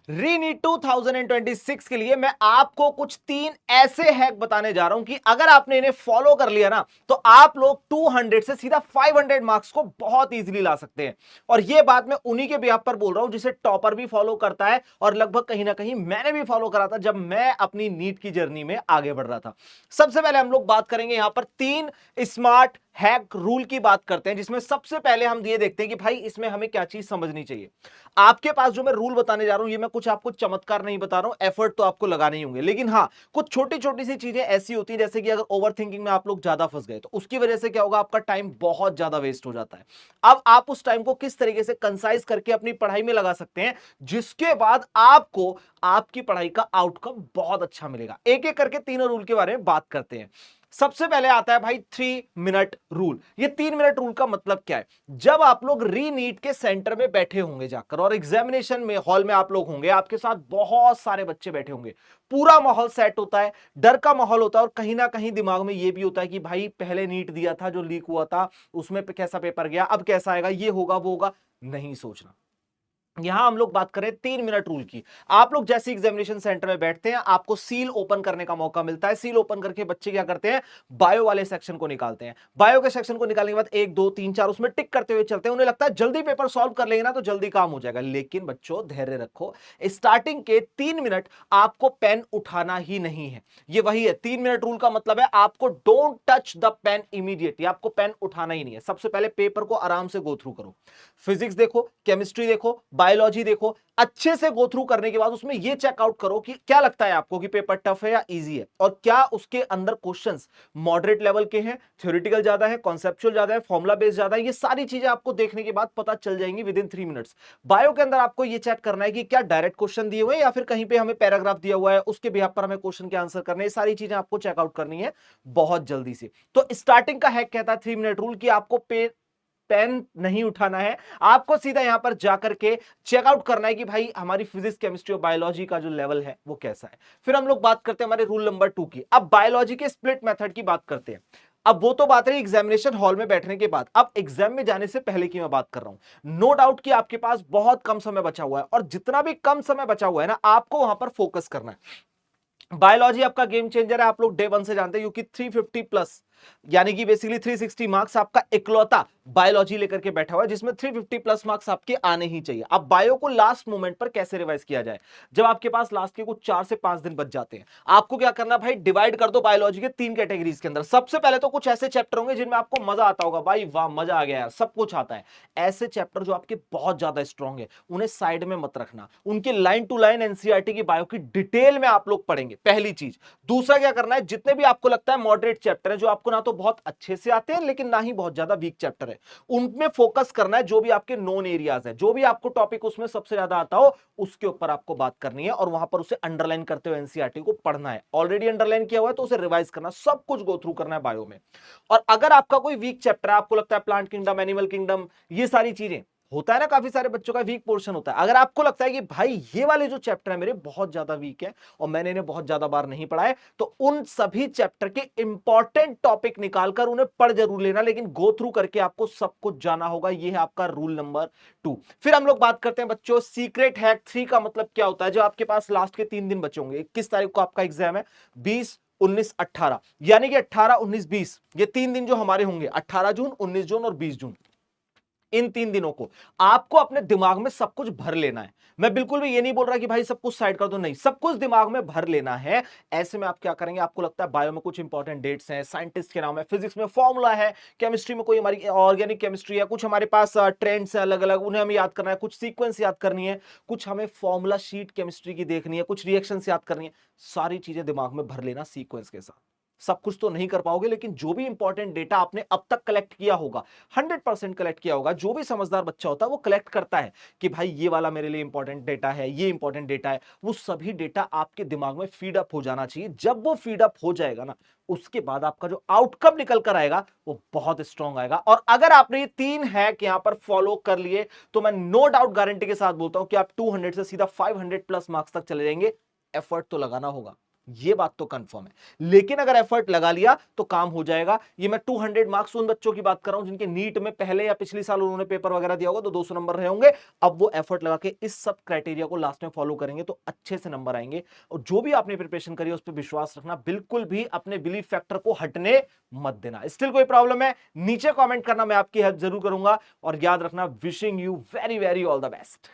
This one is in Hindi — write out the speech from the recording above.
रीनीट 2026 के लिए मैं आपको कुछ 3 ऐसे हैक बताने जा रहा हूं कि अगर आपने इन्हें फॉलो कर लिया ना तो आप लोग 200 से सीधा 500 मार्क्स को बहुत इजीली ला सकते हैं। और यह बात मैं उन्हीं के बिहाफ पर बोल रहा हूं जिसे टॉपर भी फॉलो करता है और लगभग कहीं ना कहीं मैंने भी फॉलो करा था जब मैं अपनी नीट की जर्नी में आगे बढ़ रहा था। सबसे पहले हम लोग बात करेंगे यहां पर 3 स्मार्ट हैक रूल की बात करते हैं, जिसमें सबसे पहले हम ये देखते हैं कि भाई इसमें हमें क्या चीज समझनी चाहिए। आपके पास जो मैं रूल बताने जा रहा हूं ये मैं कुछ आपको चमत्कार नहीं बता रहा हूं, एफर्ट तो आपको लगाने ही होंगे, लेकिन हाँ कुछ छोटी छोटी सी चीजें ऐसी होती हैं जैसे कि अगर ओवर थिंकिंग में आप लोग ज्यादा फंस गए तो उसकी वजह से क्या होगा, आपका टाइम बहुत ज्यादा वेस्ट हो जाता है। अब आप उस टाइम को किस तरीके से कंसाइज करके अपनी पढ़ाई में लगा सकते हैं जिसके बाद आपको आपकी पढ़ाई का आउटकम बहुत अच्छा मिलेगा। एक एक करके तीनों रूल के बारे में बात करते हैं। सबसे पहले आता है भाई 3 मिनट रूल। ये 3 मिनट रूल का मतलब क्या है? जब आप लोग री नीट के सेंटर में बैठे होंगे जाकर और एग्जामिनेशन में हॉल में आप लोग होंगे, आपके साथ बहुत सारे बच्चे बैठे होंगे, पूरा माहौल सेट होता है, डर का माहौल होता है और कहीं ना कहीं दिमाग में यह भी होता है कि भाई पहले नीट दिया था जो लीक हुआ था उसमें कैसा पेपर गया, अब कैसा आएगा, ये होगा वो होगा। नहीं सोचना। यहां हम लोग बात करें 3 मिनट रूल की। आप लोग जैसे एग्जामिनेशन सेंटर में बैठते हैं आपको सील ओपन करने का मौका मिलता है। सील ओपन करके बच्चे क्या करते हैं, बायो वाले सेक्शन को निकालते हैं। बायो के सेक्शन को निकालने के बाद 1 2 3 4 उसमें टिक करते हुए चलते हैं। उन्हें लगता है जल्दी पेपर सॉल्व कर लेंगे ना तो जल्दी काम हो जाएगा, लेकिन बच्चों धैर्य रखो। स्टार्टिंग के 3 मिनट आपको पेन उठाना ही नहीं है। ये वही है 3 मिनट रूल का मतलब है आपको don't touch the pen immediately, आपको पेन उठाना ही नहीं है। सबसे पहले पेपर को आराम से गो थ्रू करो, फिजिक्स देखो, केमिस्ट्री देखो, बायोलॉजी देखो, अच्छे से गो थ्रू करने के बाद उसमें यह चेकआउट करो कि क्या लगता है आपको कि पेपर टफ है या इजी है, और क्या उसके अंदर क्वेश्चंस मॉडरेट लेवल के हैं, थ्योरेटिकल ज्यादा है, कॉन्सेप्चुअल ज्यादा है, फॉर्मुला बेस्ड ज्यादा है। ये सारी चीजें आपको देखने के बाद पता चल जाएंगी विद इन 3 मिनट्स। बायो के अंदर आपको यह चेक करना है कि क्या डायरेक्ट क्वेश्चन दिए हुए हैं या फिर कहीं पे हमें पैराग्राफ दिया हुआ है उसके बिहाफ पर हमें क्वेश्चन के आंसर करने, ये सारी चीजें आपको चेकआउट करनी है बहुत जल्दी से। तो स्टार्टिंग का हैक कहता है 3 मिनट रूल, की आपको पेन नहीं उठाना है, आपको सीधा यहां पर जाकर के चेकआउट करना है कि भाई हमारी फिजिक्स केमिस्ट्री और बायोलॉजी का जो लेवल है वो कैसा है। फिर हम लोग बात करते हैं हमारे रूल नंबर 2 की। अब बायोलॉजी के स्प्लिट मेथड की बात करते हैं। अब वो तो बात रही एग्जामिनेशन हॉल में बैठने के बाद, अब एग्जाम में जाने से पहले की मैं बात कर रहा हूं। नो डाउट कि आपके पास बहुत कम समय बचा हुआ है और जितना भी कम समय बचा हुआ है ना आपको वहां पर फोकस करना है। बायोलॉजी आपका गेम चेंजर है, आप लोग डे 1 से जानते हैं, क्योंकि 350 प्लस यानी कि बेसिकली 360 मार्क्स आपका इकलौता बायोलॉजी लेकर के बैठा हुआ है जिसमें 350 प्लस मार्क्स आपके आने ही चाहिए। अब बायो को लास्ट मोमेंट पर कैसे रिवाइज किया जाए, जब आपके पास लास्ट के कुछ 4 से 5 दिन बच जाते हैं, आपको क्या करना भाई, डिवाइड कर दो बायोलॉजी के 3 कैटेगरीज के अंदर। सबसे पहले तो कुछ ऐसे चैप्टर होंगे जिनमें आपको मजा आता होगा, भाई वाह मजा आ गया यार, सब कुछ आता है। ऐसे चैप्टर जो आपके बहुत ज्यादा स्ट्रॉन्ग है उन्हें साइड में मत रखना, उनके लाइन टू लाइन एनसीईआरटी की बायो की डिटेल में आप लोग पढ़ेंगे, पहली चीज। दूसरा क्या करना है, जितने भी आपको लगता है मॉडरेट चैप्टर है जो आपको ना तो बहुत अच्छे से आते हैं लेकिन ना ही बहुत ज्यादा वीक चैप्टर है, उनमें फोकस करना है। जो भी आपके नोन एरियाज है, जो भी आपको टॉपिक उसमें सबसे ज्यादा आता हो उसके ऊपर आपको बात करनी है और वहां पर उसे अंडरलाइन करते हुए एनसीईआरटी को पढ़ना है। ऑलरेडी अंडरलाइन किया हुआ है तो उसे रिवाइज करना, सब कुछ गो थ्रू करना है बायो में। और अगर आपका कोई वीक चैप्टर है, आपको लगता है प्लांट किंगडम, एनिमल किंगडम, ये सारी चीजें होता है ना, काफी सारे बच्चों का वीक पोर्शन होता है, अगर आपको लगता है कि भाई ये वाले जो चैप्टर है मेरे बहुत ज्यादा वीक है और मैंने इन्हें बहुत ज्यादा बार नहीं पढ़ा है, तो उन सभी चैप्टर के इंपॉर्टेंट टॉपिक निकालकर उन्हें पढ़ जरूर लेना, लेकिन गो थ्रू करके आपको सब कुछ जाना होगा। यह है आपका रूल नंबर 2। फिर हम लोग बात करते हैं बच्चों सीक्रेट हैक 3 का मतलब क्या होता है। जो आपके पास लास्ट के 3 दिन बचे होंगे, 21 तारीख को आपका एग्जाम है, 20 19 18, यानी कि 18 19 20 ये 3 दिन जो हमारे होंगे, 18 जून 19 जून और 20 जून, इन 3 दिनों को आपको अपने दिमाग में सब कुछ भर लेना है। मैं बिल्कुल भी ये नहीं बोल रहा कि भाई सब कुछ साइड कर दो, नहीं, सब कुछ दिमाग में भर लेना है। ऐसे में आप क्या करेंगे, आपको लगता है बायो में कुछ इंपॉर्टेंट डेट्स हैं, साइंटिस्ट के नाम है, फिजिक्स में फॉर्मूला है, केमिस्ट्री में कोई हमारी ऑर्गेनिक केमिस्ट्री है, कुछ हमारे पास ट्रेंड्स है अलग अलग, उन्हें हमें याद करना है, कुछ सीक्वेंस याद करनी है, कुछ हमें फॉर्मूला शीट केमिस्ट्री की देखनी है, कुछ रिएक्शंस याद करनी है। सारी चीजें दिमाग में भर लेना सीक्वेंस के साथ। सब कुछ तो नहीं कर पाओगे लेकिन जो भी इंपॉर्टेंट डेटा आपने अब तक कलेक्ट किया होगा, 100% कलेक्ट किया होगा। जो भी समझदार बच्चा होता है वो कलेक्ट करता है कि भाई ये वाला मेरे लिए इंपॉर्टेंट डेटा है, ये इंपॉर्टेंट डेटा है। वो सभी डेटा आपके दिमाग में फीड अप हो जाना चाहिए। जब वो फीड अप हो जाएगा ना, उसके बाद आपका जो आउटकम निकल कर आएगा वो बहुत स्ट्रांग आएगा। और अगर आपने ये 3 हैक यहां पर फॉलो कर लिए तो मैं नो डाउट गारंटी के साथ बोलता हूं कि आप 200 से सीधा 500 प्लस मार्क्स तक चले जाएंगे। एफर्ट तो लगाना होगा, ये बात तो कंफर्म है, लेकिन अगर एफर्ट लगा लिया तो काम हो जाएगा। ये मैं 200 मार्क्स उन बच्चों की बात कर रहा हूं जिनके नीट में पहले या पिछले साल उन्होंने पेपर वगैरह दिया होगा तो 200 नंबर रहे होंगे। अब वो एफर्ट लगा के इस सब क्राइटेरिया को लास्ट में फॉलो करेंगे तो अच्छे से नंबर आएंगे। और जो भी आपने प्रिपरेशन करी है उस पर विश्वास रखना, बिल्कुल भी अपने बिलीफ फैक्टर को हटने मत देना। स्टिल कोई प्रॉब्लम है नीचे कमेंट करना, मैं आपकी हेल्प जरूर करूंगा। और याद रखना, wishing you very very all the best.